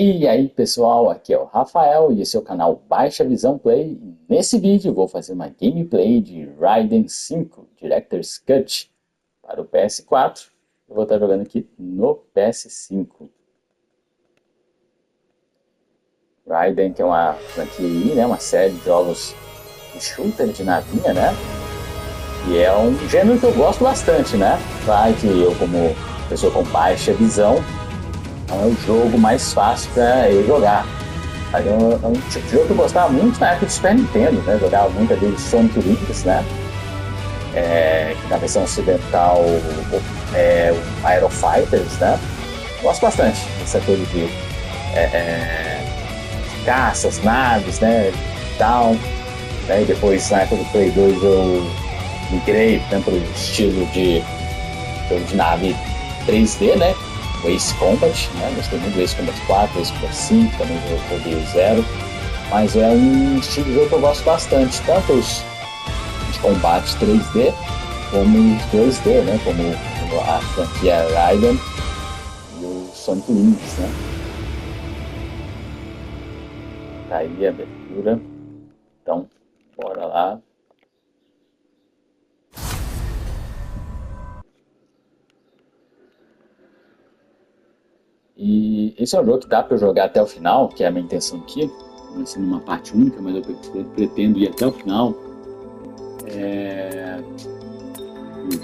E aí pessoal, aqui é o Rafael e esse é o canal Baixa Visão Play. E nesse vídeo vou fazer uma gameplay de Raiden V Director's Cut para o PS4. Eu vou estar jogando aqui no PS5. Raiden, que é uma franquia aí, né, uma série de jogos de shooter de navinha, né? E é um gênero que eu gosto bastante, né? Claro que eu, como pessoa com baixa visão, não é o jogo mais fácil para eu jogar. Mas é um tipo de jogo que eu gostava muito na época do Super Nintendo, né? Jogava muito ali Sonic Wings, né? Na versão ocidental, o Aero Fighters, né? Gosto bastante dessa coisa de caças, naves, né? Tal. Né? E depois, na época do Play 2, eu migrei, né, para o estilo de jogo de nave 3D, né? O Ace Combat, né? Gostei muito do Ace Combat 4, Ace Combat 5, também joguei o 0. Mas é um estilo de jogo que eu gosto bastante, tanto os de combate 3D, como os 2D, né? Como a franquia Raiden e o Sonic Wings, né? Tá aí a abertura. Então, bora lá. E esse é um jogo que dá para eu jogar até o final, que é a minha intenção aqui. Comecei numa parte única, mas eu pretendo ir até o final.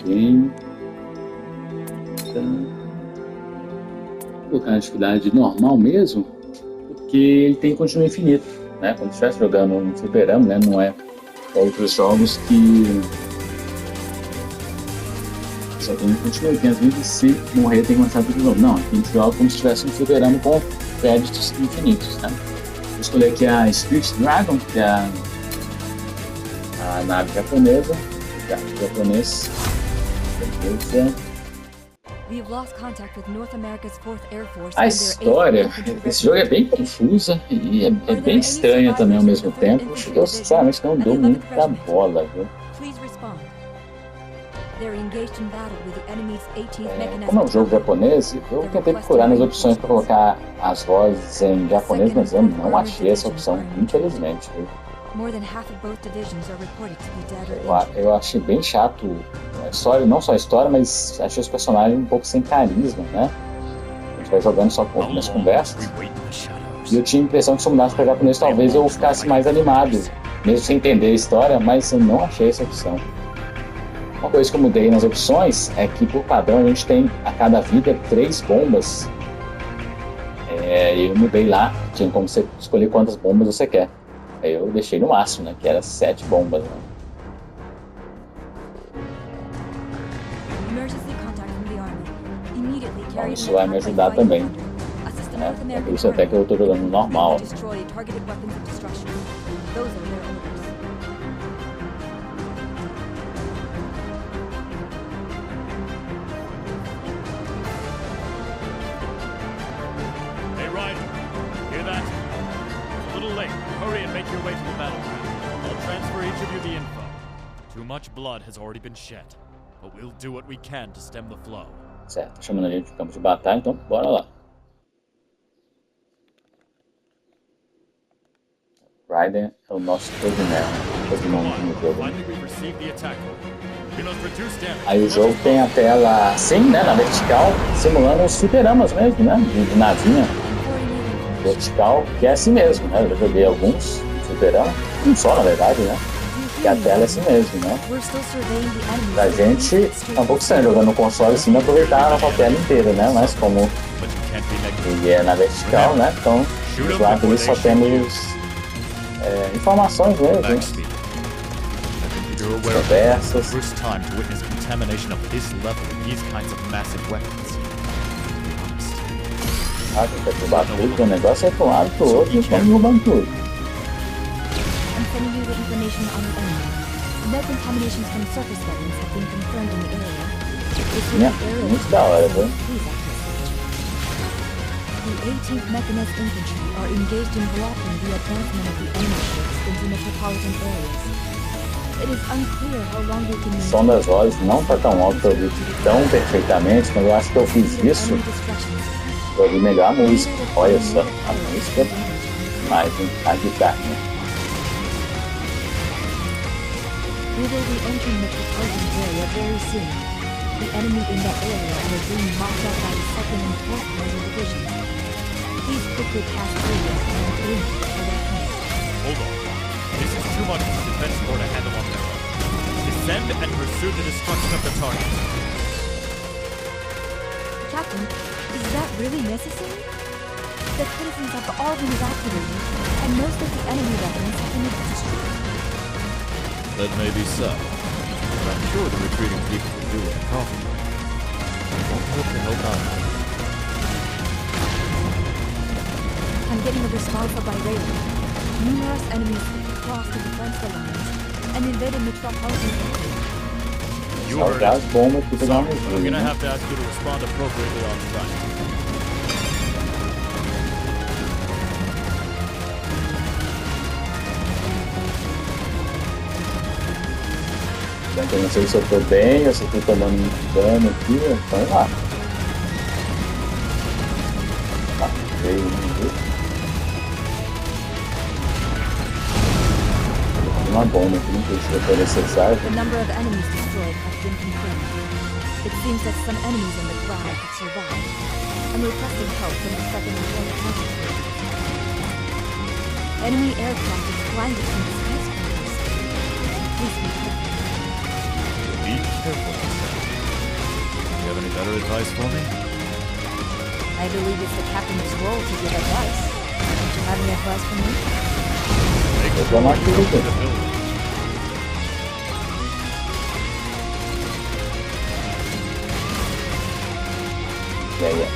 Game. Vou colocar na dificuldade normal mesmo, porque ele tem continuo infinito, né? Como se estivesse jogando um fliperama, né? Não é outros jogos que só tem continuo infinito, e se morrer tem que começar tudo de novo. Não, aqui a gente joga como se estivesse um fliperama com créditos infinitos, né? Vou escolher aqui a Spirit Dragon, que é a nave japonesa, o japonês. A história, esse jogo é bem confusa e é bem estranha também ao mesmo tempo. Eu sinceramente não dou muita bola, viu? Como é um jogo japonês, eu tentei procurar nas opções para colocar as vozes em japonês, mas eu não achei essa opção, infelizmente. Eu achei bem chato a história, não só a história, mas achei os personagens um pouco sem carisma, né? A gente vai jogando só com algumas conversas. E eu tinha a impressão que se eu mudasse para japonês, talvez eu ficasse mais animado, mesmo sem entender a história, mas eu não achei essa opção. Uma coisa que eu mudei nas opções é que, por padrão, a gente tem a cada vida 3 bombas. E eu mudei lá, tinha como você escolher quantas bombas você quer. Aí eu deixei no máximo, né? Que era 7 bombas. Né? Então isso vai me ajudar também. Né? É por isso até que eu estou jogando normal. Too much blood has already been shed, but we'll do what we can to stem the flow. Certo, chamando a gente de campo de batalha, então bora lá. Raiden é o nosso codinome no jogo. Aí o jogo tem a tela assim, né, na vertical, simulando os fliperamas mesmo, né, de navinha vertical, que é assim mesmo, né, eu já joguei alguns fliperama, um só na verdade, né. E a tela é assim mesmo, né? Pra gente é um pouco estranho jogando no console assim, não aproveitar a nossa tela inteira, né? Mas como ele é na vertical, né? Então, dos lados ali só temos informações mesmo, conversas. Ah, tem que derrubar tudo, o negócio é pro lado, pro outro, e estamos derrubando tudo. Muito da hora, viu? O som das vozes não tá tão alto pra ouvir tão perfeitamente, mas eu acho que eu fiz isso Eu ouvi melhor a música. Olha só, a música mais a guitarra. We will be entering the Parte1 area very soon. The enemy in that area are being mopped up by the 2nd and 4th Panzer divisions. Please quickly pass through this and aim for their camp. Hold on. This is too much for the defense corps to handle on their own. Descend and pursue the destruction of the target. Captain, is that really necessary? The citizens have all been evacuated, and most of the enemy weapons have been destroyed. That may be so, but I'm sure the retreating people will do it properly. I won't hope to help out. I'm getting a response by Raiden. Numerous enemies have crossed the defense lines and invaded metropolitan area. You heard Soltar as it. bombas aqui pra dar um Sorry, I'm ajuda, gonna né? have to ask you to respond appropriately on sight. Eu não sei se eu tô bem ou se eu tô tomando muito dano aqui, então lá. Tá, veio uma bomba aqui, não sei se vai ser necessário. The number of enemies destroyed has been confirmed. It seems that some enemies in the ground have survived. I'm requesting help from the 2nd and 4th Panzer. Enemy aircraft is flying between the skyscrapers. Please be careful. Be careful, Sam. Do you have any better advice for me? I believe it's the captain's role to give advice. Don't you have any advice for me? Make Eu sure tô you na go to cruz. the building. E aí,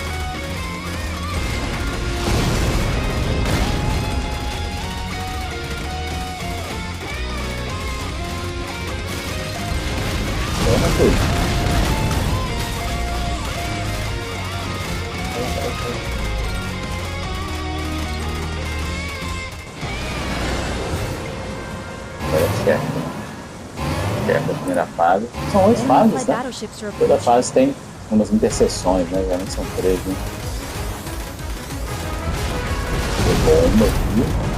toma tudo. Agora é chefe, né? Chefe da primeira fase. São 8 Enemy fases, flight né? battleships are Toda approaching. fase tem umas interseções, né? Geralmente são 3, né? Tem bomba aqui.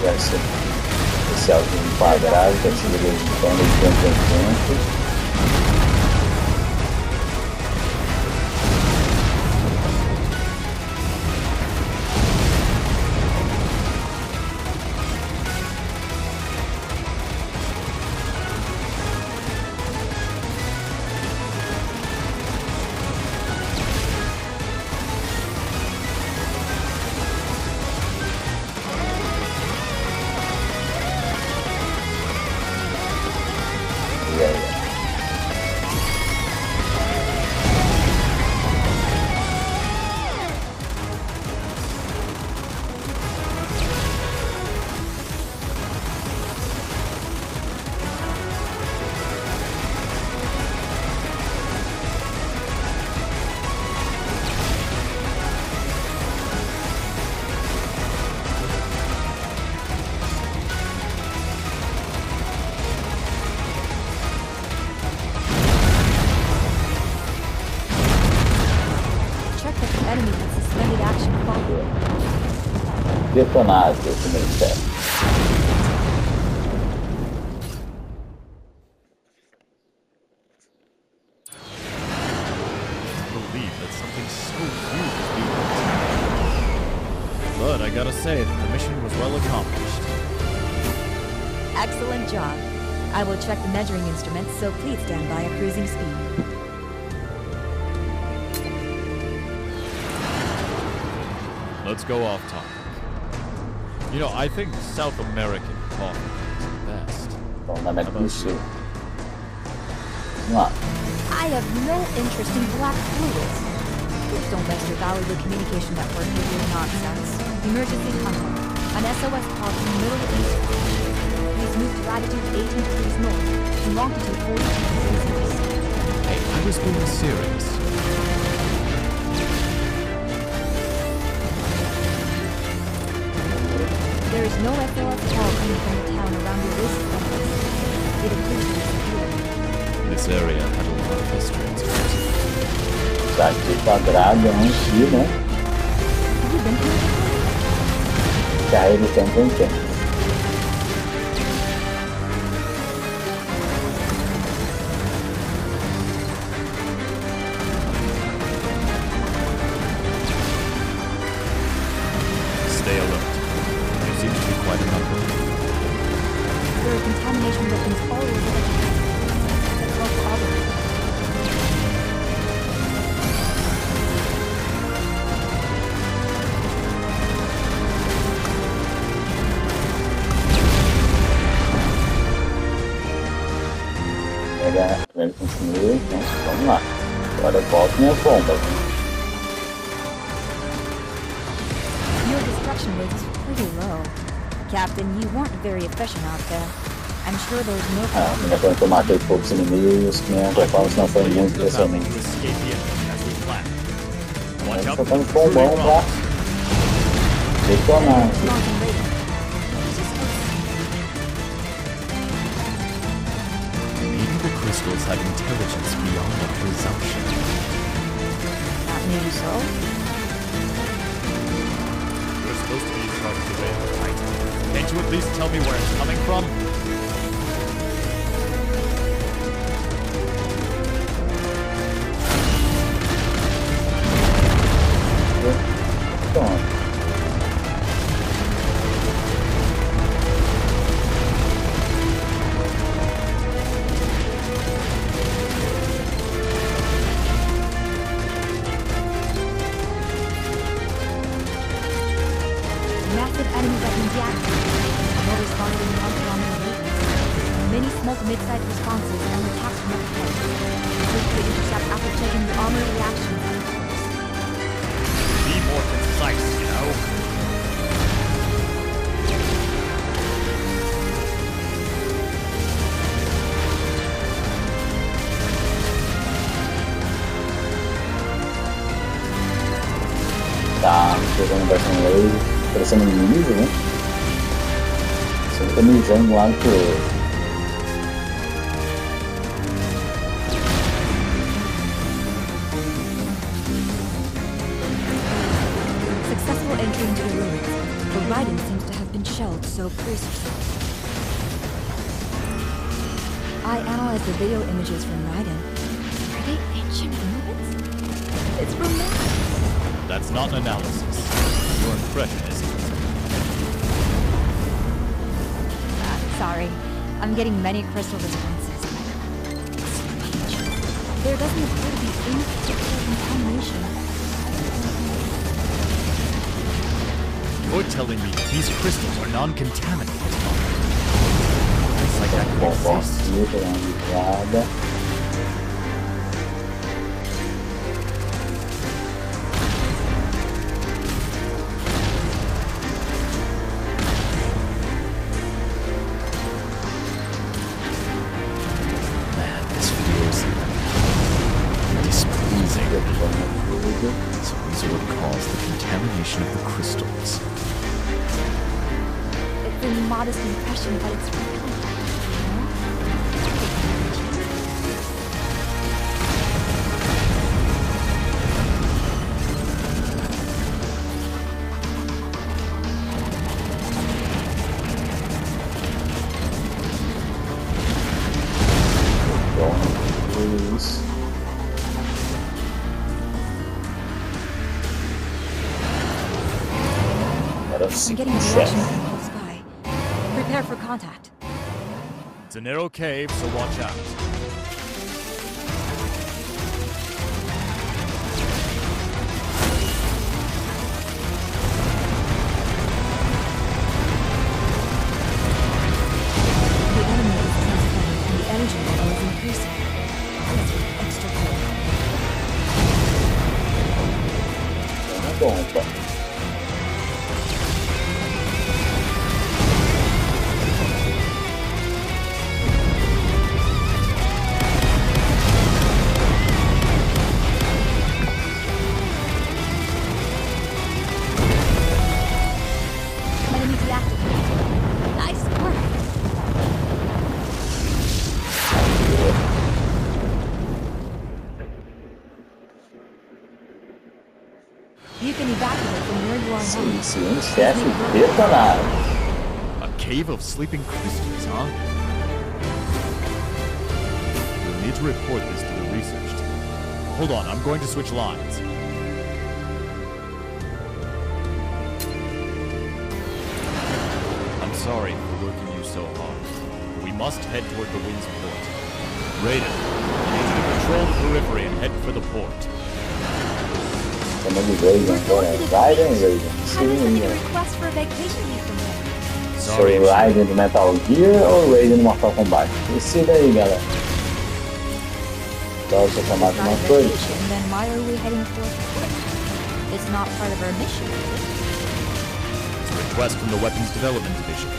Vai ser especialzinho quadrado, que atira de pano de dentro em dentro. E aí, Check that the enemy has suspended action following. detonado o primeiro chefe. Believe that something so huge is being done. But I gotta say that the mission was well accomplished. Excellent job. I will check the measuring instruments, so please stand by at cruising speed. Let's go off topic. You know, I think South American coffee is the best. Vamos na América do Sul. Vamos lá. I have no interest in black fluids. Please don't mess your valuable communication network with your nonsense. Emergency contact. An SOS call from the Middle East. Please move to latitude 18 degrees north and longitude 42 degrees east. Hey, I was being serious. There is no SOS call coming from the town around the oasis of this. It appears to be secure. This area had a lot of history. usar aqui quadrado aqui, né? Carrega o tempo em tempo. Stay alert. There seems to be quite a number. There are contamination weapons all over the place. Let's go for all of them. Primeiro continua, então vamos lá. Agora volto minhas bombas. Your destruction rate is pretty low. Captain, you weren't very efficient out there. I'm sure there's no problem. Depois que eu matei poucos inimigos, minha performance não foi muito impressionante. Só estamos com um bom pra detonar. Maybe the crystals have intelligence beyond our presumption. Maybe so. You're supposed to be in charge of the Raiden, right? Can't you at least tell me where it's coming from? Massive enemy weapon deactivated. No response in non-phenomenal radius. Many smoke mid-sized responses and attacks from up ahead. Quickly intercept after checking the armor reactions. Be more concise, you know? Tá, jogando bastante laser, parecendo um ninja, né? Sempre mijando lá pro outro. Successful entry into the ruins. The Raiden seems to have been shelled, so brace yourself. I analyzed the video images from Raiden. Are they ancient ruins? It's romantic. That's not an analysis. Your impression is Sorry. I'm getting many crystal responses. There doesn't appear to be any particular contamination. You're telling me these crystals are non-contaminated? It's like that Bom, exists. posso ir pela entrada. Man, this feels displeasing. So these are what cause the contamination of the crystals. It's a modest impression, but it's really, you know? Isso. Agora I'm sim, getting a chefe. reaction from close by. Prepare for contact. It's a narrow cave, so watch out. The enemy is transforming and the energy level is increasing. Please be extra careful. Uma bomba. Enemy deactivated. Nice work. You can evacuate from where you are now. Sim, chefe detonado. A cave of sleeping Christians, huh? We'll need to report this to the research team. Hold on, I'm going to switch lines. I'm sorry for working you so hard. We must head toward the wind's port. Raiden, I need you to patrol the periphery and head for the port. Chama de Raiden agora. Raiden e Raiden. How did you get a request for a vacation leave from there? Sorry, Raiden do Metal Gear ou Raiden do Mortal Kombat? Decida aí, galera. Dá você chamar de uma coisa. Then why are we heading for the port? It's not part of our mission, is it? It's a request from the Weapons Development Division.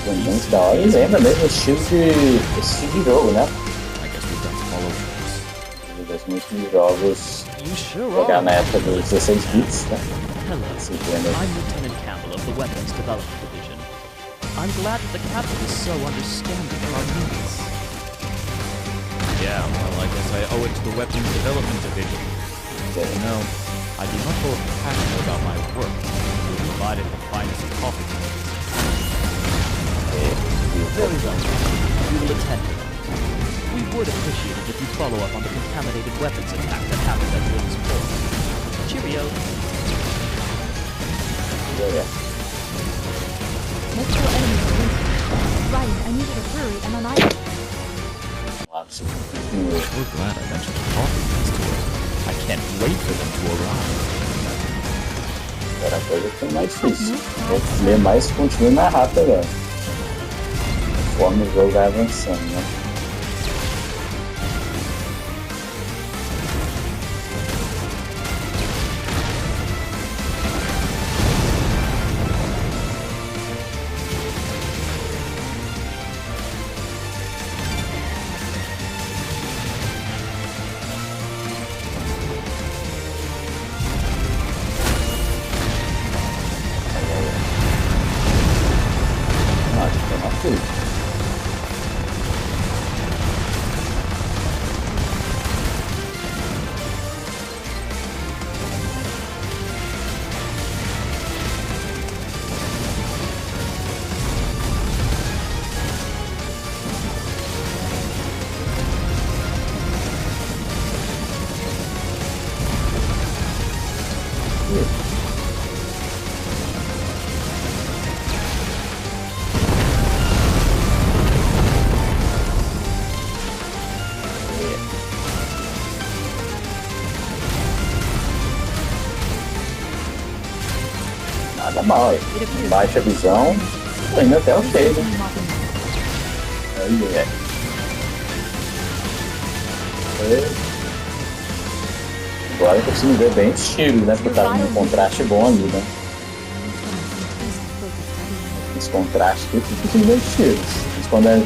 É muito da hora e lembra mesmo o estilo de jogo, né? I guess we've got to follow Das muitos jogos jogar na época dos 16 bits, né? Hello, I'm Lieutenant Campbell of the Weapons Development Division. I'm glad that the captain is so understanding of our needs. Yeah, well, I guess I owe it to the Weapons Development Division. You know, I do not feel passionate about my work to have provided the finest coffee beans. Very well. We will attend to that. We would appreciate it if you follow up on the contaminated weapons attack that happened at Wings Port. Cheerio. Yeah. Multiple enemies are linked. Ryan, I need you to hurry and annihilate them. We're glad I mentioned the coffee beans to her. I can't wait for them to arrive. Era a coisa que foi mais difícil. Vou ler mais e continue mais rápido agora. Conforme o jogo vai avançando, né? Nada mal aí. Baixa a visão, tô indo até o cheio, né? Aí, Agora eu consigo ver bem os tiros, né? Porque tá um contraste bom ali, né? Esse contraste aqui, eu consigo ver os tiros. Mas quando é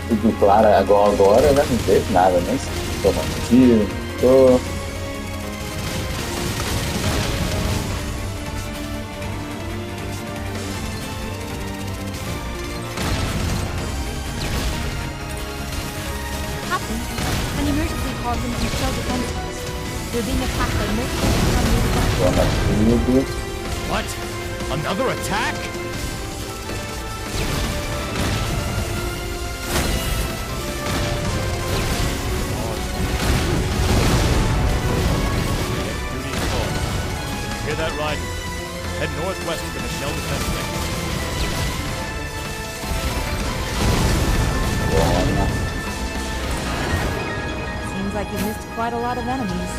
tudo claro agora, né? Não vejo nada, né? Tomando tiro, tô... An emergency call from the Shell Defense Force. They're being attacked by multiple contaminated weapons. What? Another attack? Hear that, Raiden? Head northwest for the Shell Defense Wing. Seems like you've missed quite a lot of enemies.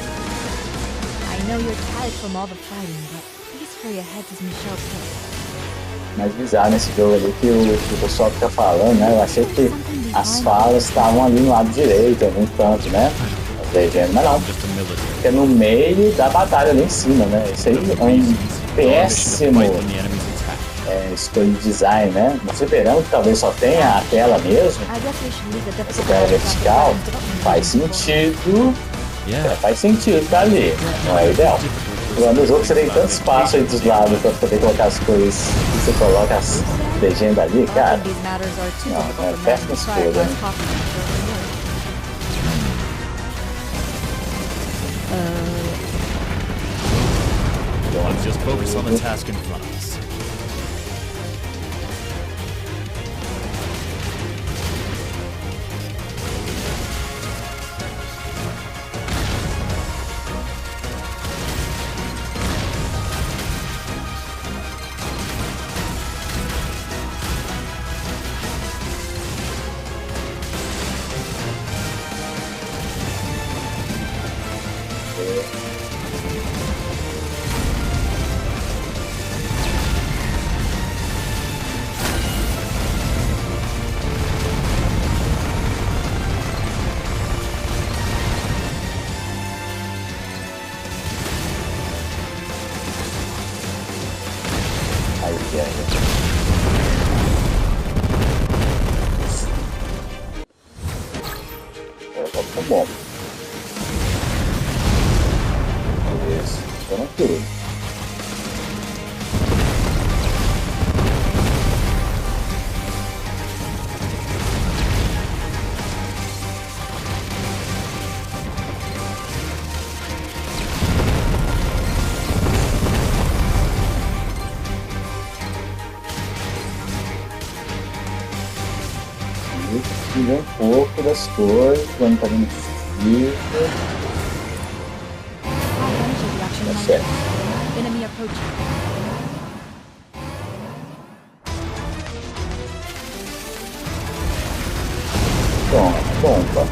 I know you're tired from all the fighting, but please hurry ahead to Michelle's place. Mais bizarro nesse jogo ali que o pessoal fica falando, né? Eu achei que as falas estavam ali no lado direito, em algum canto, né? As legendas, mas não. Fica no meio da batalha ali em cima, né? Isso aí é um péssimo escolha de design, né? Nós esperamos que talvez só tenha a tela mesmo. Essa tela vertical faz sentido. Faz sentido tá ali. Não é ideal. No jogo você tem tanto espaço aí dos lados para poder colocar as coisas e você coloca as legendas ali, cara. Não, é péssima escolha, né? just focus on the task in front of us. Tá bom. Beleza. Eu não quero. Um pouco das coisas, quando tá vindo frio. Tá certo. Enemy approaching. Bomba.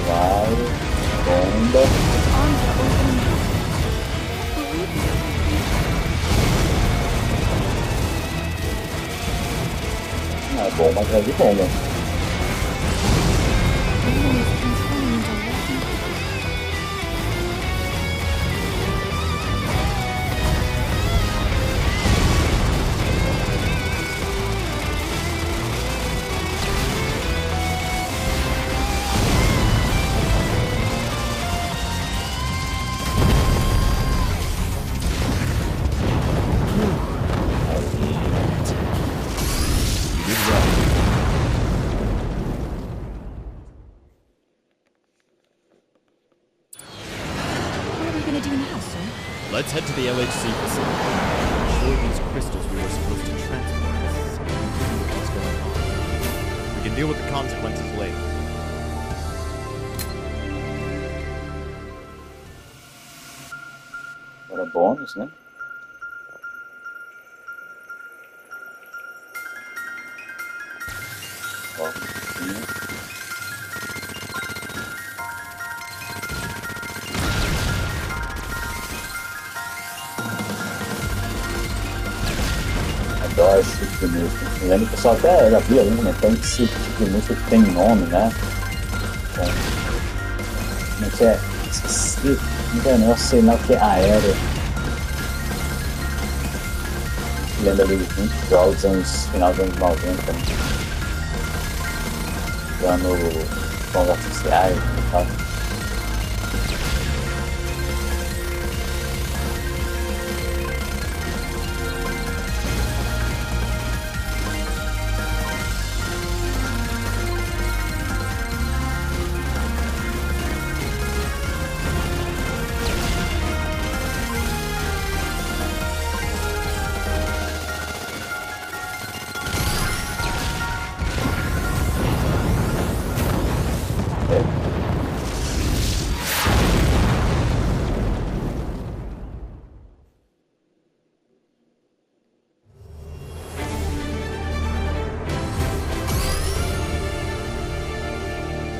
Vai, bomba. Ah, bomba atrás de bomba. Let's head to the LHC facility. I'm sure these crystals we were supposed to transport us. What's going on? We can deal with the consequences later. Agora bônus, né? Ó, adoro esse tipo de música. Eu lembro que o pessoal até já viu ali comentando que esse tipo de música tem nome, né? Como é que é? Esqueci. Não é negócio, sei lá o que é aéreo. Lembra ali de muitos jogos anos, final dos anos 90, né? Usando sons artificiais e tal.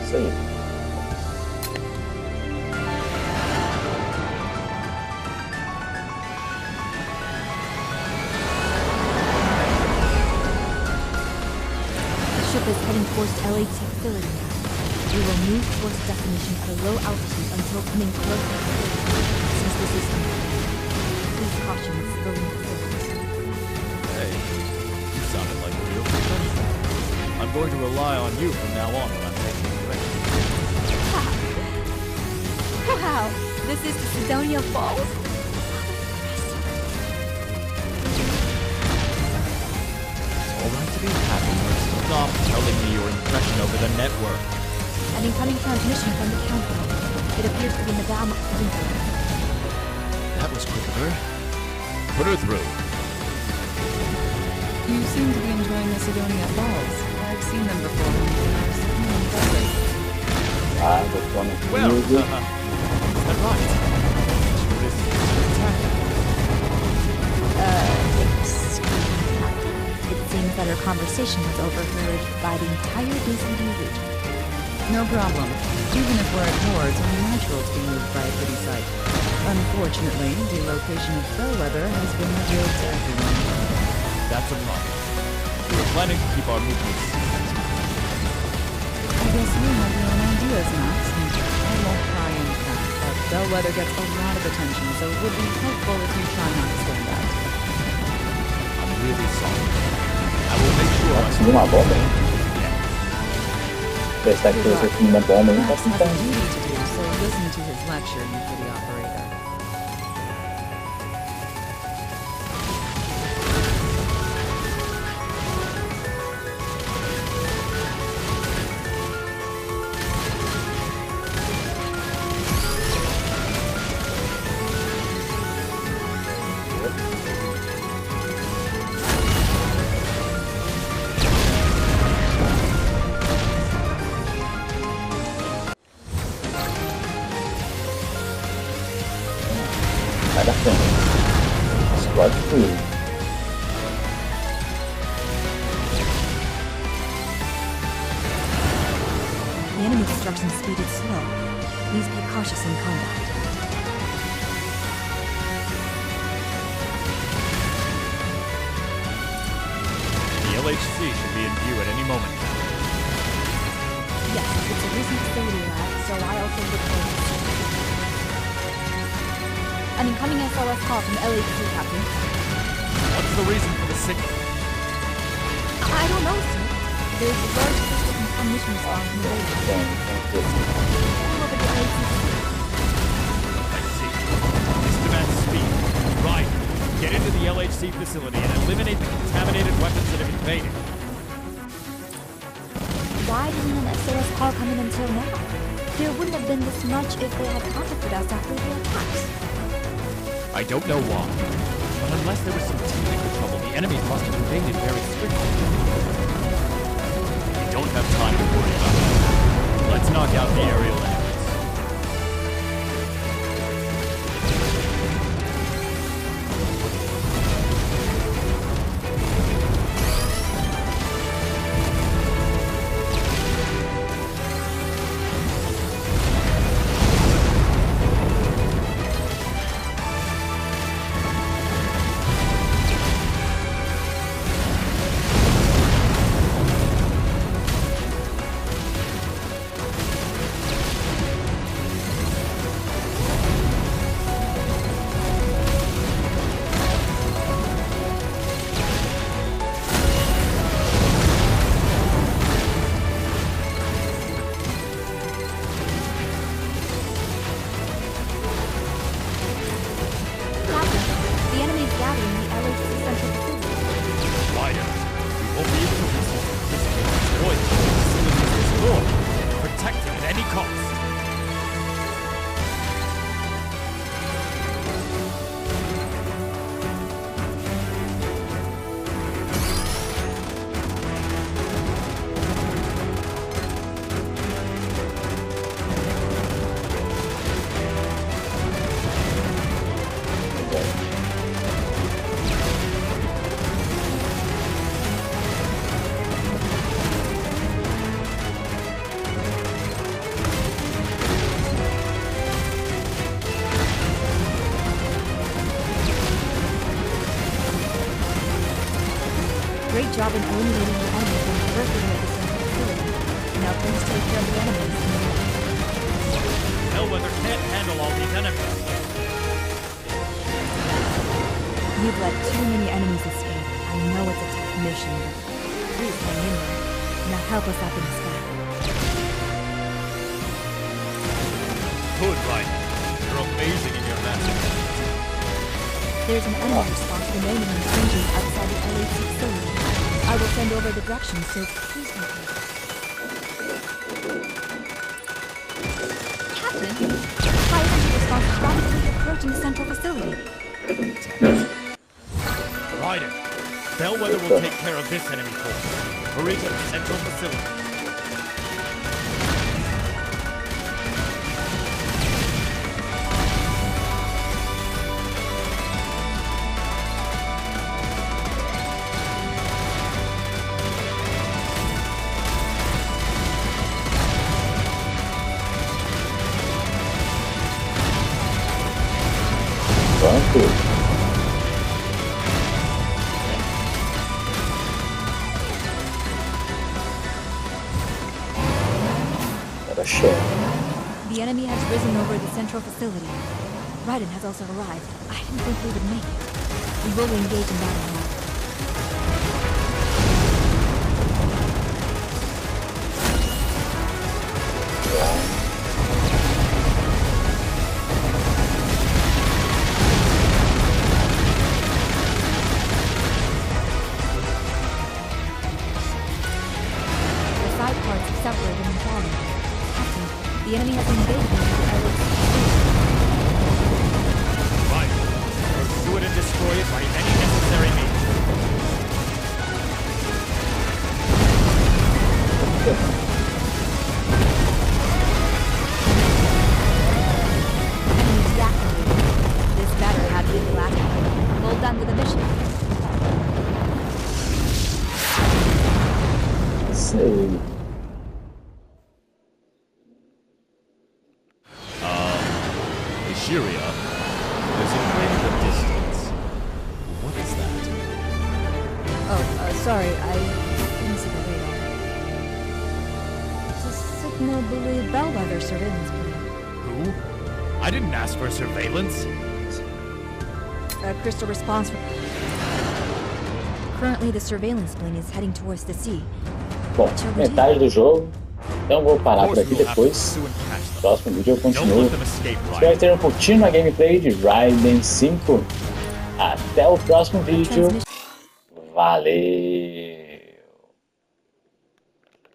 Isso aí. The ship is heading towards LAT facility. We will move towards destination at a low altitude until coming closer to the since this is please caution the civilian facilities. Hey, you sounded like a real professional. I'm going to rely on you from now on when I'm taking the race. Wow, this is the Sidonia Falls? It's all right to be happy, but stop telling me your impression over the network. An incoming transmission from the council. It appears to be Madame Winter. That was quick of her. Put her through. You seem to be enjoying the Sidonia balls. I've seen them before. They're certainly impressive. Well, is that right? This attack. It seems that our conversation was overheard by the entire DCD region. No problem. Even if we're at war, it's only natural to be moved by a pretty sight. Unfortunately, the location of Bellwether has been revealed to everyone. That's a problem. We were planning to keep our movements. I guess you have your own ideas, Max, and I won't pry into that, but Bellwether gets a lot of attention, so it would be helpful if you try not to stand out. I'm really sorry. I will make sure I Subiu uma bomba, hein? Yeah. Testar que você tem uma bomba aí, tá Max has a tentando. duty to do, so listen to his lecture, you for the operator. Vai da frente. Explode tudo. The enemy destruction speed is slow. Please be cautious in combat. The LHC should be in view at any moment now. Yes, it's a recent facility lab, so I also look forward to seeing it. An incoming SOS call from LHC, Captain. What's the reason for the signal? I don't know, sir. There's a large system transmission response from the radar. Over the LHC. I see. This demands speed. Right. Get into the LHC facility and eliminate the contaminated weapons that have invaded. Why didn't an SOS call come in until now? There wouldn't have been this much if they had contacted us after the attacks. I don't know why. But unless there was some technical trouble, the enemy must have invaded very quickly. We don't have time to worry about that. Let's knock out the aerial enemies. Great job in eliminating the enemies and traversing the central facility. Now please take care of the enemies. Bellwether can't handle all these enemies. You've let too many enemies escape. I know it's a tough mission, but please hang in there. Now help us up in the sky. Good, Raiden. You're amazing in your mastery. There's an enemy response remaining in engines outside the LHC facility. I will send over the directions, so please don't Captain. High energy response is rapidly approaching the central facility. Raiden, Bellwether will take care of this enemy force. Hurry to the central facility. Pronto. Era chefe. The enemy has risen over the central facility. Raiden has also arrived. I didn't think we would make it. We will engage in battle now. Separated and falling. Captain, the enemy has invaded the island. Right. Pursue it and destroy it by any necessary means. Enemy deactivated. This matter had been the last one. Well done with the mission. Sei. Syria. There's a train in the distance. What is that? Oh, sorry, I didn't see the radar. It's a signal believed Bellwether surveillance plane. Who? I didn't ask for surveillance. A crystal response. Currently, the surveillance plane is heading towards the sea. Bom, metade do jogo. Então vou parar por aqui depois. No próximo vídeo eu continuo. Espero que tenham curtindo a gameplay de Raiden 5. Até o próximo vídeo. Valeu!